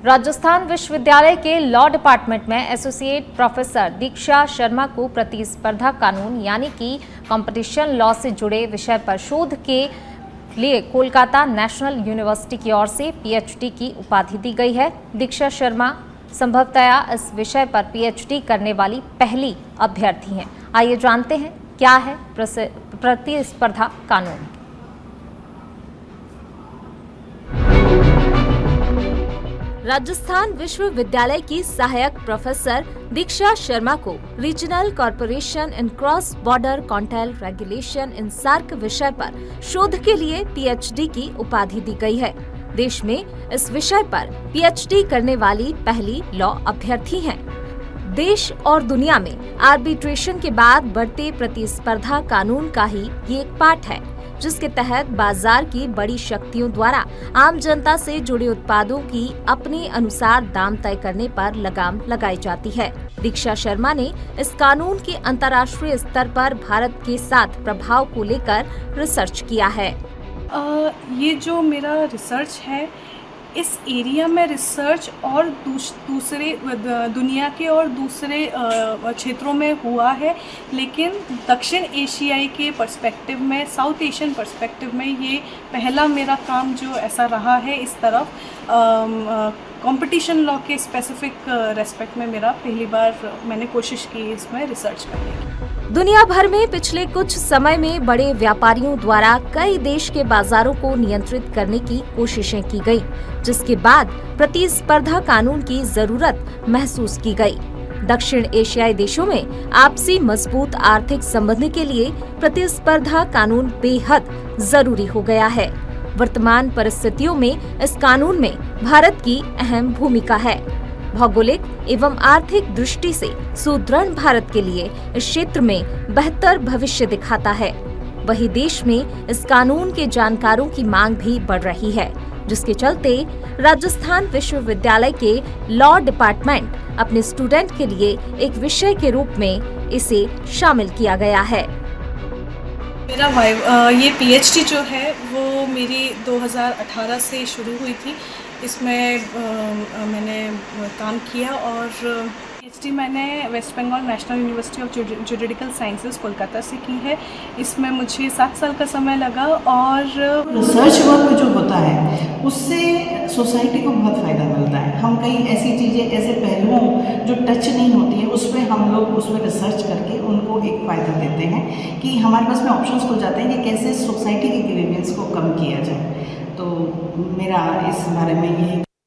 राजस्थान विश्वविद्यालय के law department में एसोसिएट प्रोफेसर दीक्षा शर्मा को प्रतिस्पर्धा कानून यानी कि कंपटीशन लॉ से जुड़े विषय पर शोध के लिए कोलकाता नेशनल यूनिवर्सिटी की ओर से पीएचडी की उपाधि दी गई है। दीक्षा शर्मा संभवतया इस विषय पर पीएचडी करने वाली पहली अभ्यर्थी हैं। आइए जानते हैं क्या है प्रतिस्पर्धा कानून। राजस्थान विश्वविद्यालय की सहायक प्रोफेसर दीक्षा शर्मा को regional corporation in cross border cartel regulation in SAARC विषय पर शोध के लिए पीएचडी की उपाधि दी गई है। देश में इस विषय पर पीएचडी करने वाली पहली लॉ अभ्यर्थी हैं। देश और दुनिया में आर्बिट्रेशन के बाद बढ़ते प्रतिस्पर्धा कानून का ही ये एक पार्ट है, जिसके तहत बाजार की बड़ी शक्तियों द्वारा आम जनता से जुड़े उत्पादों की अपने अनुसार दाम तय करने पर लगाम लगाई जाती है। दीक्षा शर्मा ने इस कानून के अंतर्राष्ट्रीय स्तर पर भारत के साथ प्रभाव को लेकर रिसर्च किया है। ये जो मेरा रिसर्च है, इस एरिया में रिसर्च और दूसरे दुनिया के और दूसरे क्षेत्रों में हुआ है, लेकिन दक्षिण एशियाई के पर्सपेक्टिव में, साउथ एशियन पर्सपेक्टिव में ये पहला मेरा काम जो ऐसा रहा है। इस तरफ कंपटीशन लॉ के स्पेसिफिक रेस्पेक्ट में मेरा पहली बार मैंने कोशिश की इसमें रिसर्च करने की। दुनिया भर में पिछले कुछ समय में बड़े व्यापारियों द्वारा कई देश के बाजारों को नियंत्रित करने की कोशिशें की गई, जिसके बाद प्रतिस्पर्धा कानून की जरूरत महसूस की गई। दक्षिण एशियाई देशों में आपसी मजबूत आर्थिक संबंध के लिए प्रतिस्पर्धा कानून बेहद जरूरी हो गया है। वर्तमान परिस्थितियों में इस कानून में भारत की अहम भूमिका है। भौगोलिक एवं आर्थिक दृष्टि से सुदृढ़ भारत के लिए इस क्षेत्र में बेहतर भविष्य दिखाता है। वही देश में इस कानून के जानकारों की मांग भी बढ़ रही है, जिसके चलते राजस्थान विश्वविद्यालय के लॉ डिपार्टमेंट अपने स्टूडेंट के लिए एक विषय के रूप में इसे शामिल किया गया है। मेरा ये पीएचडी जो है वो मेरी 2018 से शुरू हुई थी। इसमें मैंने काम किया और पीएचडी मैंने West Bengal National University of Juridical Sciences Kolkata से की है। इसमें मुझे 7 साल का समय लगा और रिसर्च वर्क जो होता है उससे सोसाइटी को बहुत फ़ायदा मिलता है। हम कई ऐसी चीज़ें, ऐसे पहलुओं जो टच नहीं होती है, उस पर हम लोग उसमें रिसर्च करके उनको एक फ़ायदा देते हैं कि हमारे पास में ऑप्शंस खुल जाते हैं कि कैसे सोसाइटी के ग्रीवियंस को कम किया जाए। तो मेरा इस बारे में यही